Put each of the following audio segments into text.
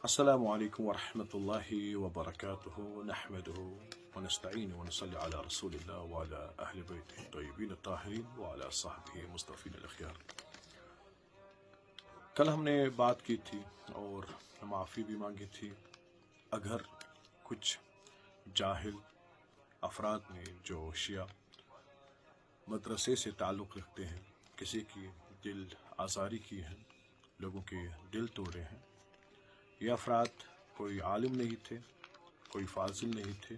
السلام عليكم ورحمة الله وبركاته. نحمده ونستعين ونصلي على رسول الله وعلى أهل بيته الطيبين الطاهرين وعلى صحبه مصطفین الأخيار. کل ہم نے بات کی تھی اور معافی بھی مانگی تھی اگر کچھ جاہل افراد نے جو شیعہ مدرسے سے تعلق رکھتے ہیں کسی کی دل آزاری کی ہے، لوگوں کے دل توڑے ہیں. یہ افراد کوئی عالم نہیں تھے، کوئی فاضل نہیں تھے،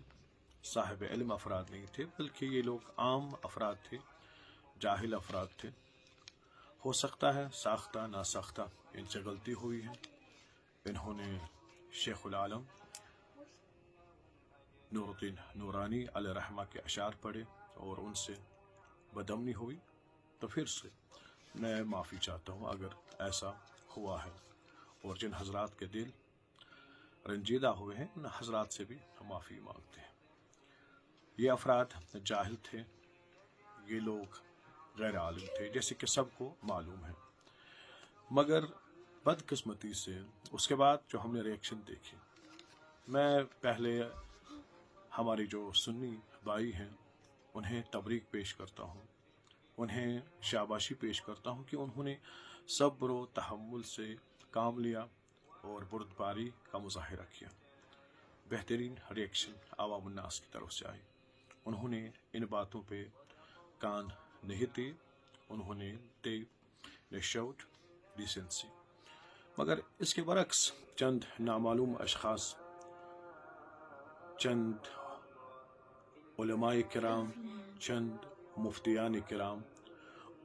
صاحب علم افراد نہیں تھے، بلکہ یہ لوگ عام افراد تھے، جاہل افراد تھے. ہو سکتا ہے ساختہ ناساختہ ان سے غلطی ہوئی ہے. انہوں نے شیخ العالم نور الدین نورانی علیہ رحمہ کے اشعار پڑھے اور ان سے بدامنی ہوئی، تو پھر سے میں معافی چاہتا ہوں اگر ایسا ہوا ہے. اور جن حضرات کے دل رنجیدہ ہوئے ہیں ان حضرات سے بھی ہم معافی مانگتے ہیں. یہ افراد جاہل تھے، یہ لوگ غیر عالم تھے جیسے کہ سب کو معلوم ہے، مگر بدقسمتی سے اس کے بعد جو ہم نے ریئیکشن دیکھی، میں پہلے ہماری جو سنی بھائی ہیں انہیں تبریک پیش کرتا ہوں، انہیں شاباشی پیش کرتا ہوں کہ انہوں نے صبر و تحمل سے کام لیا اور بردباری کا مظاہرہ کیا. بہترین ریئیکشن عوام الناس کی طرف سے آئی. انہوں نے ان باتوں پہ کان نہیں دیے، انہوں نے شوڈ ڈیسنسی. مگر اس کے برعکس چند نامعلوم اشخاص، چند علماء کرام، چند مفتیان کرام،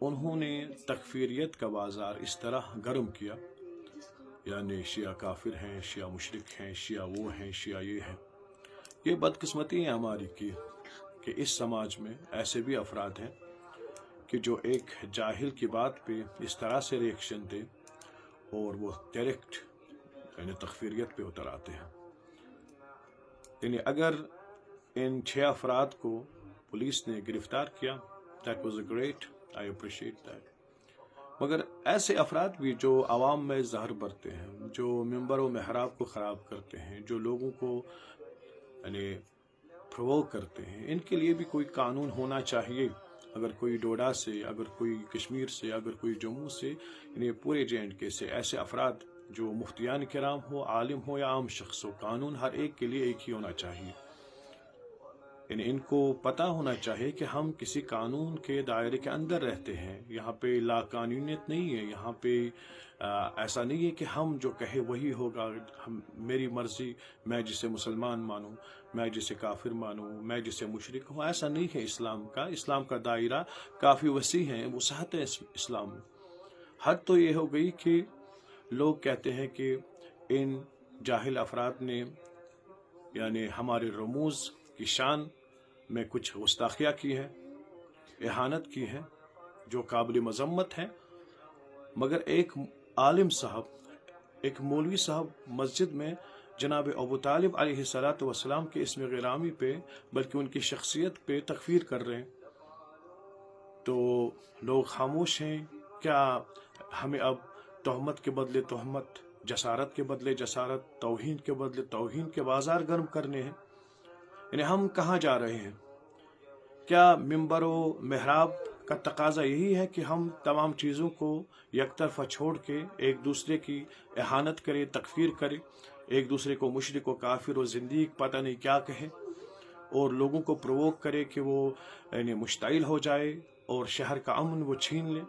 انہوں نے تکفیریت کا بازار اس طرح گرم کیا، یعنی شیعہ کافر ہیں، شیعہ مشرک ہیں، شیعہ وہ ہیں، شیعہ یہ ہیں. یہ بدقسمتی ہے ہماری کی کہ اس سماج میں ایسے بھی افراد ہیں کہ جو ایک جاہل کی بات پہ اس طرح سے ریئیکشن دے اور وہ ڈائریکٹ یعنی تکفیریت پہ اتر آتے ہیں. یعنی اگر ان 6 افراد کو پولیس نے گرفتار کیا، that was a great, I appreciate that. مگر ایسے افراد بھی جو عوام میں زہر برتے ہیں، جو منبر و محراب کو خراب کرتے ہیں، جو لوگوں کو یعنی پرووک کرتے ہیں، ان کے لیے بھی کوئی قانون ہونا چاہیے. اگر کوئی ڈوڈا سے، اگر کوئی کشمیر سے، اگر کوئی جموں سے، یعنی پورے JNK سے ایسے افراد جو مفتیان کرام ہو، عالم ہو یا عام شخص ہو، قانون ہر ایک کے لیے ایک ہی ہونا چاہیے. یعنی ان کو پتہ ہونا چاہیے کہ ہم کسی قانون کے دائرے کے اندر رہتے ہیں. یہاں پہ لا قانونیت نہیں ہے، یہاں پہ ایسا نہیں ہے کہ ہم جو کہے وہی ہوگا، میری مرضی، میں جسے مسلمان مانوں، میں جسے کافر مانوں، میں جسے مشرک ہوں. ایسا نہیں ہے اسلام کا. اسلام کا دائرہ کافی وسیع ہے، وسعت ہے اسلام میں. حد تو یہ ہو گئی کہ لوگ کہتے ہیں کہ ان جاہل افراد نے یعنی ہمارے رموز کی شان میں کچھ گستاخیاں کی ہے، اہانت کی ہے جو قابل مذمت ہے. مگر ایک عالم صاحب، ایک مولوی صاحب مسجد میں جناب ابو طالب علیہ السلام کے اسم غرامی پہ بلکہ ان کی شخصیت پہ تکفیر کر رہے ہیں، تو لوگ خاموش ہیں. کیا ہمیں اب تہمت کے بدلے تہمت، جسارت کے بدلے جسارت، توہین کے بدلے توہین کے بازار گرم کرنے ہیں؟ یعنی ہم کہاں جا رہے ہیں؟ کیا منبر و محراب کا تقاضا یہی ہے کہ ہم تمام چیزوں کو یک طرفہ چھوڑ کے ایک دوسرے کی اہانت کرے، تکفیر کرے، ایک دوسرے کو مشرک و کافر و زندیق پتہ نہیں کیا کہے، اور لوگوں کو پرووک کرے کہ وہ یعنی مشتعل ہو جائے اور شہر کا امن وہ چھین لے؟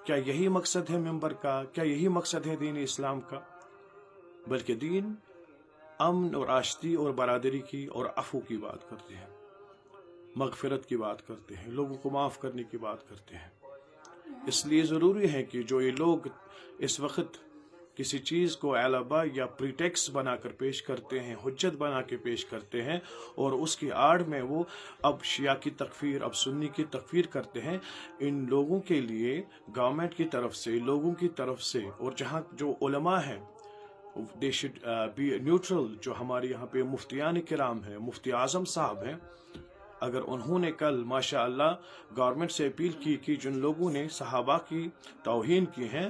کیا یہی مقصد ہے منبر کا؟ کیا یہی مقصد ہے دین اسلام کا؟ بلکہ دین امن اور آشتی اور برادری کی اور عفو کی بات کرتے ہیں، مغفرت کی بات کرتے ہیں، لوگوں کو معاف کرنے کی بات کرتے ہیں. اس لیے ضروری ہے کہ جو یہ لوگ اس وقت کسی چیز کو علبہ یا پریٹیکس بنا کر پیش کرتے ہیں، حجت بنا کے پیش کرتے ہیں، اور اس کی آڑ میں وہ اب شیعہ کی تکفیر، اب سنی کی تکفیر کرتے ہیں، ان لوگوں کے لیے گورنمنٹ کی طرف سے، لوگوں کی طرف سے، اور جہاں جو علماء ہیں they should be neutral. جو ہمارے یہاں پہ مفتیان کرام ہیں، مفتی اعظم صاحب ہیں، اگر انہوں نے کل ماشاء اللہ گورنمنٹ سے اپیل کی کہ جن لوگوں نے صحابہ کی توہین کی ہیں